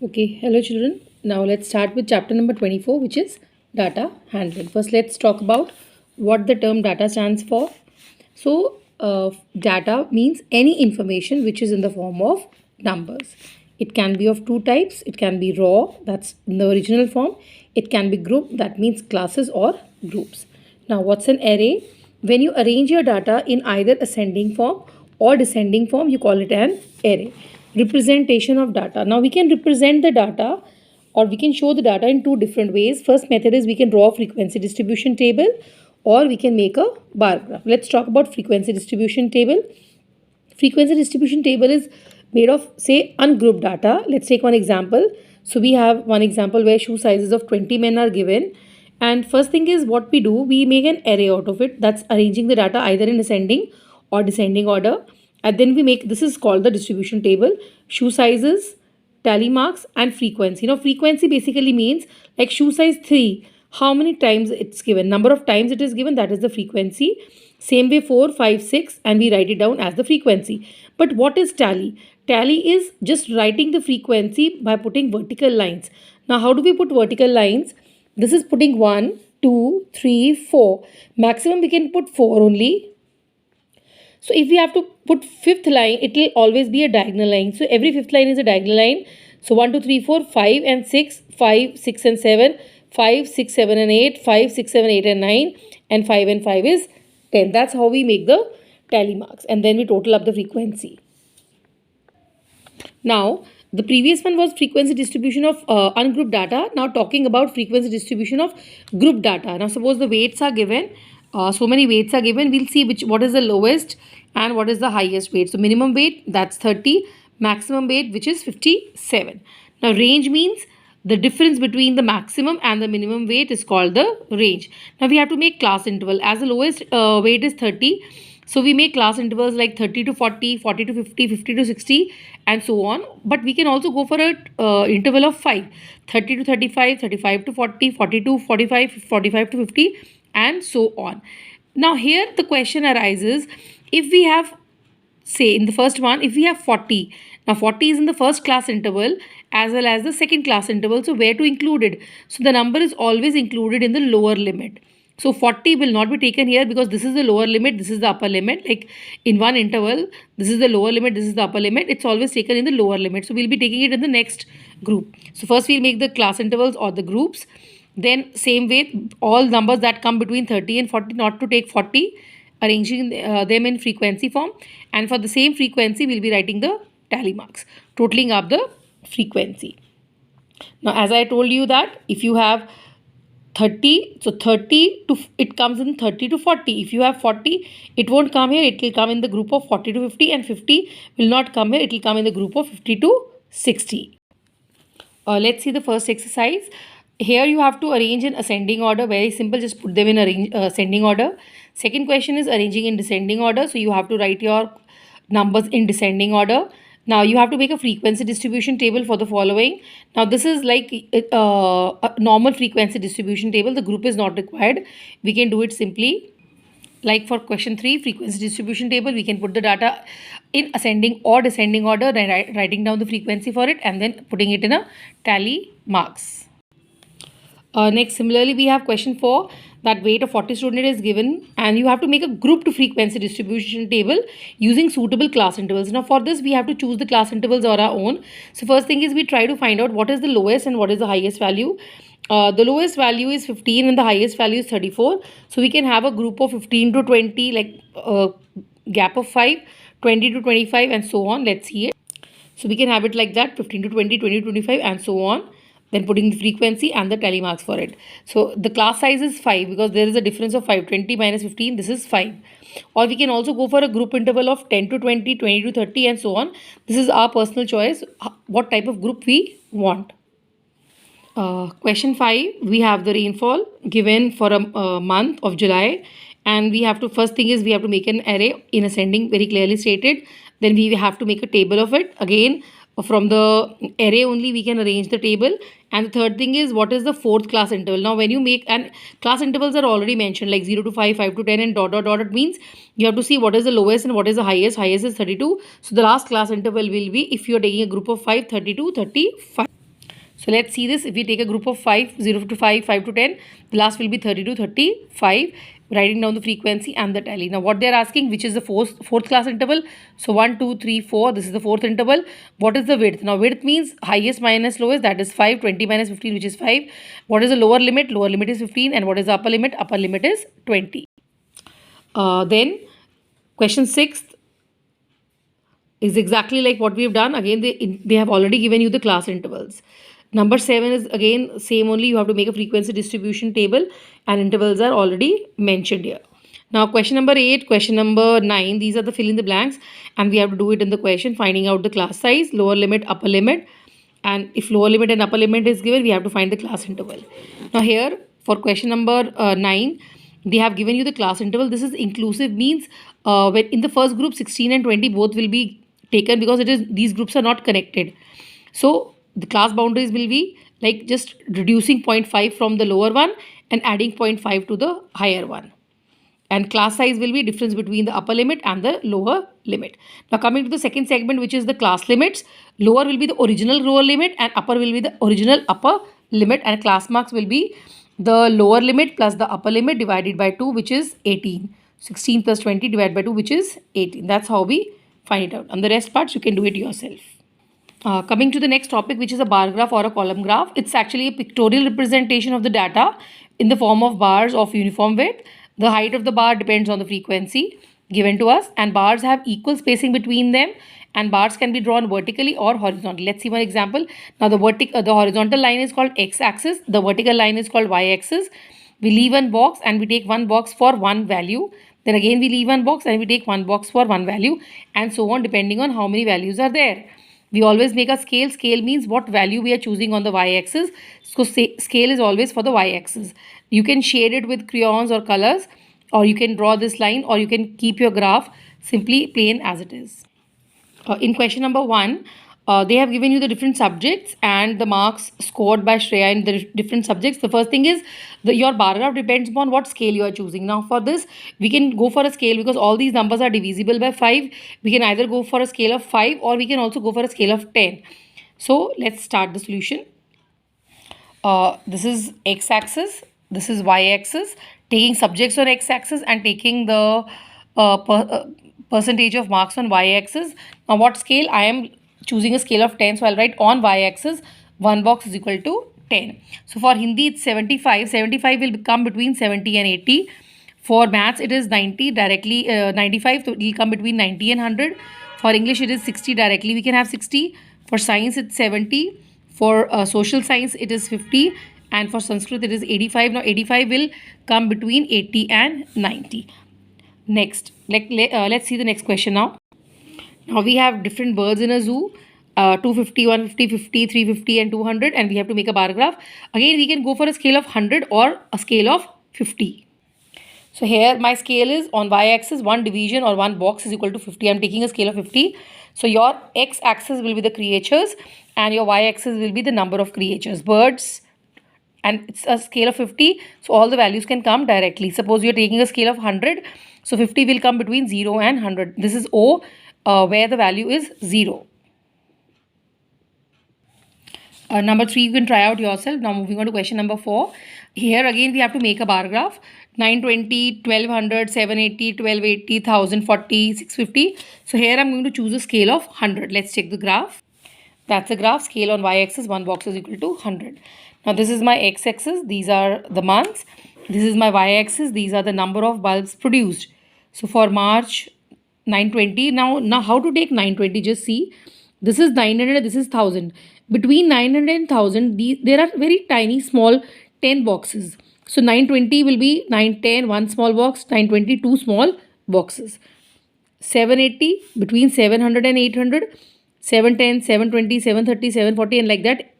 Okay, hello children. Now let's start with chapter number 24, which is data handling. First, let's talk about what the term data stands for. Data means any information which is in the form of numbers. It can be of two types. It can be raw, that's in the original form. It can be group, that means classes or groups. Now, what's an array? When you arrange your data in either ascending form or descending form, you call it an array. Representation of data. Now, we can represent the data or we can show the data in two different ways. First method is we can draw a frequency distribution table or we can make a bar graph. Let's talk about frequency distribution table. Frequency distribution table is made of, say, ungrouped data. Let's take one example. So we have one example where shoe sizes of 20 men are given. And first thing is what we do, we make an array out of it. That's arranging the data either in ascending or descending order. And then we make, this is called the distribution table, shoe sizes, tally marks and frequency. Frequency basically means like shoe size 3, how many times it's given, number of times it is given, that is the frequency. Same way 4, 5, 6 and we write it down as the frequency. But what is tally? Tally is just writing the frequency by putting vertical lines. Now how do we put vertical lines? This is putting 1, 2, 3, 4. Maximum we can put 4 only. So if we have to put fifth line, it will always be a diagonal line. So every fifth line is a diagonal line. So 1, 2, 3, 4, 5 and 6, 5, 6 and 7, 5, 6, 7 and 8, 5, 6, 7, 8 and 9 and 5 and 5 is 10. That's how we make the tally marks and then we total up the frequency. Now the previous one was frequency distribution of ungrouped data. Now talking about frequency distribution of group data. Now suppose the weights are given. So many weights are given. We'll see what is the lowest and what is the highest weight. So minimum weight, that's 30. Maximum weight, which is 57. Now range means the difference between the maximum and the minimum weight is called the range. Now we have to make class interval. As the lowest weight is 30. So we make class intervals like 30 to 40, 40 to 50, 50 to 60 and so on. But we can also go for an interval of 5. 30 to 35, 35 to 40, 40 to 45, 45 to 50 and so on. Now here the question arises, if we have, say in the first one, if we have 40, now 40 is in the first class interval as well as the second class interval, so where to include it? So the number is always included in the lower limit. So 40 will not be taken here because this is the lower limit, this is the upper limit. Like in one interval, this is the lower limit, this is the upper limit. It's always taken in the lower limit. So we'll be taking it in the next group. So first we'll make the class intervals or the groups. Then same way, all numbers that come between 30 and 40, not to take 40, arranging them in frequency form. And for the same frequency, we'll be writing the tally marks, totaling up the frequency. Now, as I told you that if you have 30, so 30 to, it comes in 30 to 40. If you have 40, it won't come here. It will come in the group of 40 to 50 and 50 will not come here. It will come in the group of 50 to 60. Let's see the first exercise. Here you have to arrange in ascending order. Very simple, just put them in ascending order. Second question is arranging in descending order. So you have to write your numbers in descending order. Now you have to make a frequency distribution table for the following. Now this is like a normal frequency distribution table. The group is not required. We can do it simply. Like for question 3, frequency distribution table, we can put the data in ascending or descending order, then writing down the frequency for it and then putting it in a tally marks. Next, similarly, we have question 4, that weight of 40 student is given and you have to make a grouped frequency distribution table using suitable class intervals. Now for this, we have to choose the class intervals on our own. So first thing is we try to find out what is the lowest and what is the highest value. The lowest value is 15 and the highest value is 34. So we can have a group of 15 to 20, like gap of 5, 20 to 25 and so on. Let's see it. So we can have it like that, 15 to 20, 20 to 25 and so on. Then putting the frequency and the tally marks for it. So the class size is 5 because there is a difference of 5. 20 minus 15, this is 5. Or we can also go for a group interval of 10 to 20, 20 to 30 and so on. This is our personal choice, what type of group we want. Question 5, we have the rainfall given for a month of July. And we have to, first thing is we have to make an array in ascending, very clearly stated. Then we have to make a table of it. Again, from the array only we can arrange the table. And the third thing is what is the fourth class interval. Now when you make, and class intervals are already mentioned like 0 to 5, 5 to 10 and dot dot dot. It means you have to see what is the lowest and what is the highest. Highest is 32. So the last class interval will be, if you are taking a group of 5, 32, 35. So let's see this. If we take a group of 5, 0 to 5, 5 to 10, the last will be 30 to 35, writing down the frequency and the tally. Now what they are asking, which is the fourth class interval? So 1, 2, 3, 4, this is the fourth interval. What is the width? Now width means highest minus lowest, that is 5, 20 minus 15, which is 5. What is the lower limit? Lower limit is 15. And what is the upper limit? Upper limit is 20. Then question 6 is exactly like what we have done. Again, they have already given you the class intervals. Number 7 is again same, only you have to make a frequency distribution table and intervals are already mentioned here. Now question number 8, question number 9, these are the fill in the blanks and we have to do it in the question, finding out the class size, lower limit, upper limit, and if lower limit and upper limit is given, we have to find the class interval. Now here for question number 9, they have given you the class interval. This is inclusive, means when in the first group 16 and 20 both will be taken because these groups are not connected. So the class boundaries will be like just reducing 0.5 from the lower one and adding 0.5 to the higher one. And class size will be difference between the upper limit and the lower limit. Now coming to the second segment, which is the class limits, lower will be the original lower limit and upper will be the original upper limit, and class marks will be the lower limit plus the upper limit divided by 2, which is 18. 16 plus 20 divided by 2, which is 18. That's how we find it out. And the rest parts you can do it yourself. Coming to the next topic, which is a bar graph or a column graph. It's actually a pictorial representation of the data in the form of bars of uniform width. The height of the bar depends on the frequency given to us, and bars have equal spacing between them, and bars can be drawn vertically or horizontally. Let's see one example. Now the horizontal line is called x-axis, the vertical line is called y-axis. We leave one box and we take one box for one value. Then again we leave one box and we take one box for one value, and so on, depending on how many values are there. We always make a scale. Scale means what value we are choosing on the y-axis. So scale is always for the y-axis. You can shade it with crayons or colors, or you can draw this line, or you can keep your graph simply plain as it is. In question number 1, they have given you the different subjects and the marks scored by Shreya in the different subjects. The first thing is your bar graph depends upon what scale you are choosing. Now for this, we can go for a scale because all these numbers are divisible by 5. We can either go for a scale of 5 or we can also go for a scale of 10. So let's start the solution. This is x-axis, this is y-axis, taking subjects on x-axis and taking the percentage of marks on y-axis. Now what scale? I am choosing a scale of 10, so I'll write on y-axis 1 box is equal to 10. So for Hindi it's 75. 75 will come between 70 and 80. For maths it is 90 directly, 95, so it will come between 90 and 100. For English it is 60 directly, we can have 60. For science it's 70. For social science it is 50. And for Sanskrit it is 85. Now 85 will come between 80 and 90. Next, let's see the next question now. Now we have different birds in a zoo, 250, 150, 50, 350 and 200, and we have to make a bar graph. Again, we can go for a scale of 100 or a scale of 50. So here my scale is on y-axis, 1 division or 1 box is equal to 50. I'm taking a scale of 50. So your x-axis will be the creatures and your y-axis will be the number of creatures, birds, and it's a scale of 50. So all the values can come directly. Suppose you're taking a scale of 100. So 50 will come between 0 and 100. This is O, where the value is 0. Number 3, you can try out yourself. Now moving on to question number 4. Here again we have to make a bar graph. 920, 1200, 780, 1280, 1040, 650. So here I'm going to choose a scale of 100. Let's check the graph. That's the graph. Scale on y-axis, 1 box is equal to 100. Now this is my x-axis. These are the months. This is my y-axis. These are the number of bulbs produced. So for March, 920. Now how to take 920? Just see. This is 900. This is 1000. Between 900 and 1000, there are very tiny small 10 boxes. So 920 will be 910, 1 small box, 920, 2 small boxes. 780, between 700 and 800, 710, 720, 730, 740 and like that,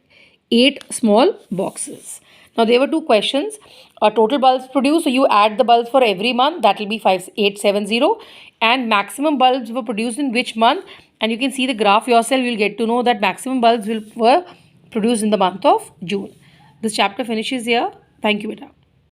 8 small boxes. Now there were 2 questions. Total bulbs produced, so you add the bulbs for every month, that will be 5870, and maximum bulbs were produced in which month, and you can see the graph yourself. You'll get to know that maximum bulbs were produced in the month of June. This chapter finishes here. Thank you, beta.